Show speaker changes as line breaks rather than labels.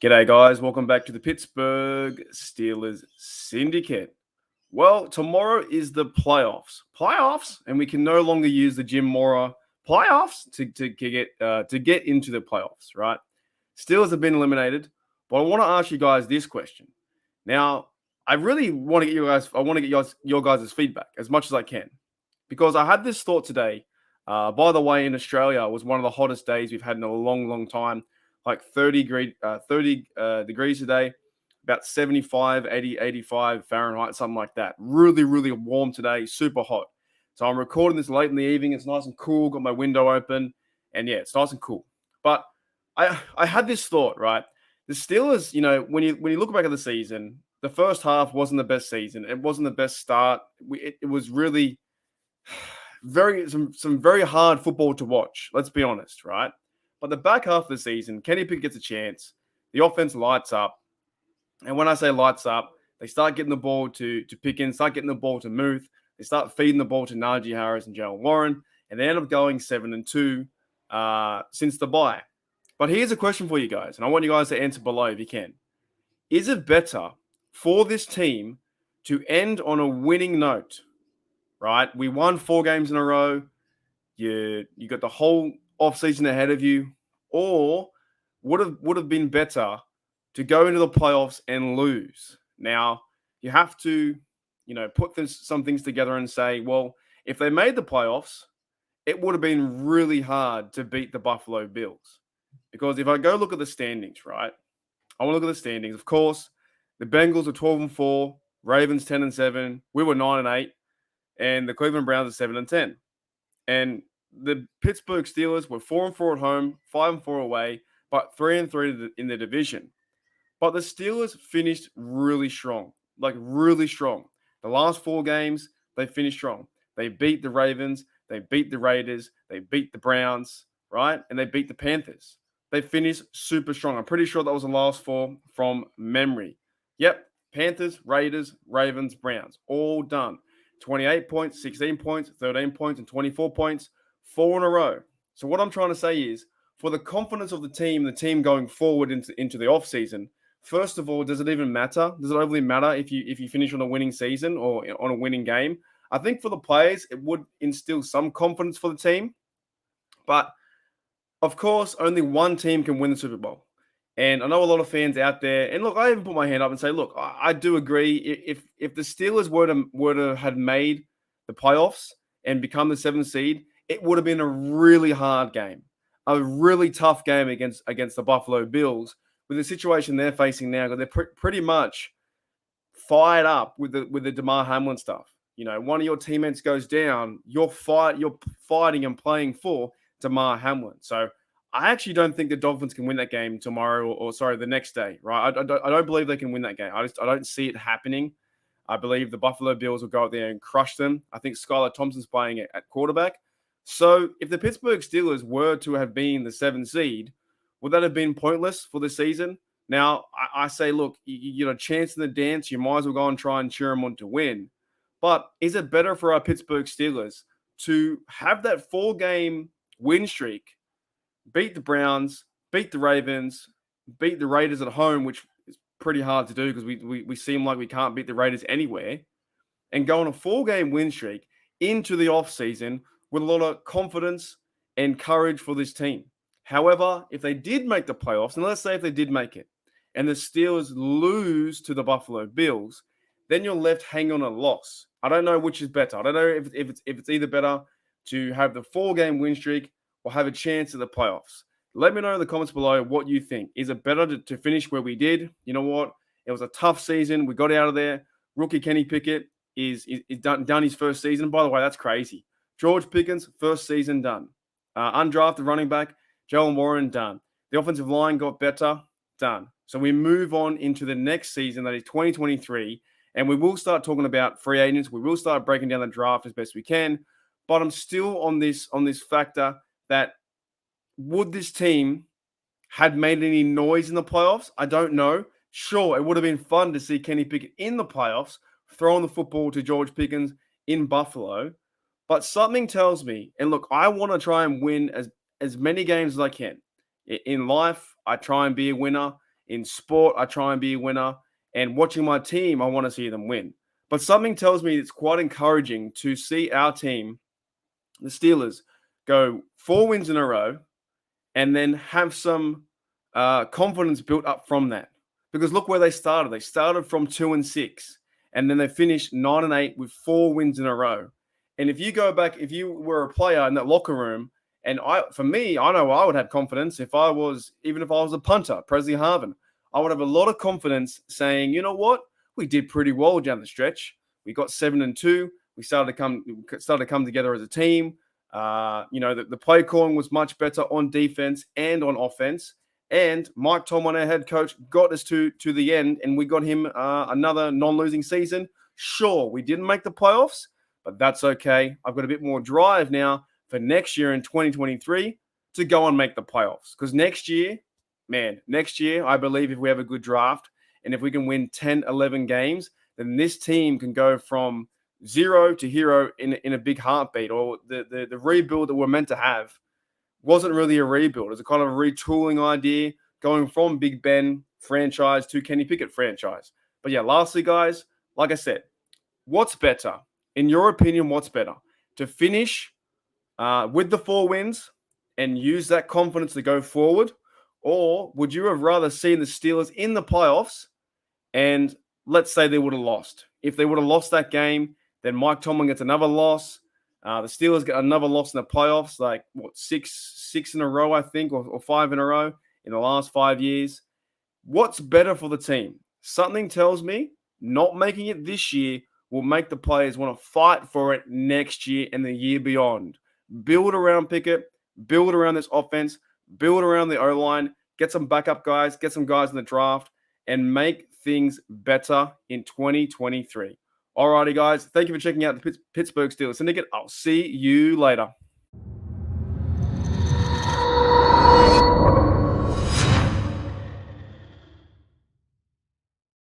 G'day, guys. Welcome back to the Pittsburgh Steelers Syndicate. Well, tomorrow is the playoffs, and we can no longer use the Jim Mora playoffs to get into the playoffs, right? Steelers have been eliminated, but I want to ask you guys this question. Now, I really want to get you guys. I want to get your guys' feedback as much as I can, because I had this thought today. By the way, in Australia, it was one of the hottest days we've had in a long, long time. Like 30 degrees today, about 75, 80, 85 Fahrenheit, something like that. Really, really warm today, super hot. So I'm recording this late in the evening. It's nice and cool. Got my window open, and yeah, it's nice and cool. But I had this thought, right? The Steelers, when you look back at the season, the first half wasn't the best season. It wasn't the best start. It was really some very hard football to watch. Let's be honest, right? But the back half of the season, Kenny Pickett gets a chance. The offense lights up. And when I say lights up, they start getting the ball to Pickens, start getting the ball to Muth. They start feeding the ball to Najee Harris and Jalen Warren. And they end up going 7-2 since the bye. But here's a question for you guys. And I want you guys to answer below if you can. Is it better for this team to end on a winning note? Right? We won 4 games in a row. You got the whole offseason ahead of you, or would have been better to go into the playoffs and lose. Now, you have to, put some things together and say, well, if they made the playoffs, it would have been really hard to beat the Buffalo Bills. Because if I go look at the standings, right? I want to look at the standings. Of course, the Bengals are 12-4, Ravens 10-7, we were 9-8, and the Cleveland Browns are 7-10. And the Pittsburgh Steelers were 4-4 at home, 5-4 away, but 3-3 in the division. But the Steelers finished really strong, like really strong. The last 4 games, they finished strong. They beat the Ravens, they beat the Raiders, they beat the Browns, right? And they beat the Panthers. They finished super strong. I'm pretty sure that was the last 4 from memory. Yep, Panthers, Raiders, Ravens, Browns, all done. 28 points, 16 points, 13 points, and 24 points. 4 in a row. So what I'm trying to say is, for the confidence of the team going forward into the offseason, first of all, does it even matter? Does it overly matter if you finish on a winning season or on a winning game? I think for the players, it would instill some confidence for the team. But, of course, only one team can win the Super Bowl. And I know a lot of fans out there, and look, I even put my hand up and say, look, I do agree. If the Steelers were to have made the playoffs and become the 7th seed, it would have been a really hard game, a really tough game against the Buffalo Bills with the situation they're facing now. Because they're pretty much fired up with the Damar Hamlin stuff. One of your teammates goes down, you're fighting and playing for Damar Hamlin. So I actually don't think the Dolphins can win that game tomorrow or the next day, right? I don't believe they can win that game. I don't see it happening. I believe the Buffalo Bills will go out there and crush them. I think Skylar Thompson's playing at quarterback. So if the Pittsburgh Steelers were to have been the 7th seed, would that have been pointless for the season? Now, I say, look, you got a chance in the dance. You might as well go and try and cheer them on to win. But is it better for our Pittsburgh Steelers to have that 4-game win streak, beat the Browns, beat the Ravens, beat the Raiders at home, which is pretty hard to do because we seem like we can't beat the Raiders anywhere, and go on a 4-game win streak into the offseason with a lot of confidence and courage for this team? However, if they did make the playoffs, and let's say if they did make it, and the Steelers lose to the Buffalo Bills, then you're left hanging on a loss. I don't know which is better. I don't know if it's either better to have the 4-game win streak or have a chance at the playoffs. Let me know in the comments below what you think. Is it better to finish where we did? You know what? It was a tough season. We got out of there. Rookie Kenny Pickett is done his first season. By the way, that's crazy. George Pickens, first season done. Undrafted running back, Jalen Warren, done. The offensive line got better, done. So we move on into the next season, that is 2023, and we will start talking about free agents. We will start breaking down the draft as best we can. But I'm still on this factor that would this team had made any noise in the playoffs? I don't know. Sure, it would have been fun to see Kenny Pickett in the playoffs, throwing the football to George Pickens in Buffalo. But something tells me, and look, I want to try and win as many games as I can. In life, I try and be a winner. In sport, I try and be a winner. And watching my team, I want to see them win. But something tells me it's quite encouraging to see our team, the Steelers, go 4 wins in a row and then have some confidence built up from that. Because look where they started. They started from 2-6, and then they finished 9-8 with 4 wins in a row. And if you go back, if you were a player in that locker room, and for me, I know I would have confidence even if I was a punter, Presley Harvin, I would have a lot of confidence saying, you know what, we did pretty well down the stretch. We got 7-2. We started to come together as a team. The play calling was much better on defense and on offense. And Mike Tomlin, our head coach, got us to the end, and we got him another non-losing season. Sure, we didn't make the playoffs, but that's okay. I've got a bit more drive now for next year in 2023 to go and make the playoffs. Because next year, I believe if we have a good draft and if we can win 10, 11 games, then this team can go from 0 to hero in a big heartbeat. Or the rebuild that we're meant to have wasn't really a rebuild. It's a kind of a retooling idea going from Big Ben franchise to Kenny Pickett franchise. But yeah, lastly, guys, like I said, what's better? In your opinion, what's better? To finish with the 4 wins and use that confidence to go forward? Or would you have rather seen the Steelers in the playoffs and let's say they would have lost? If they would have lost that game, then Mike Tomlin gets another loss. The Steelers get another loss in the playoffs, like six in a row, I think, or 5 in a row in the last 5 years. What's better for the team? Something tells me not making it this year will make the players want to fight for it next year and the year beyond. Build around Pickett, build around this offense, build around the O-line, get some backup guys, get some guys in the draft, and make things better in 2023. Alrighty, guys. Thank you for checking out the Pittsburgh Steelers Syndicate. I'll see you later.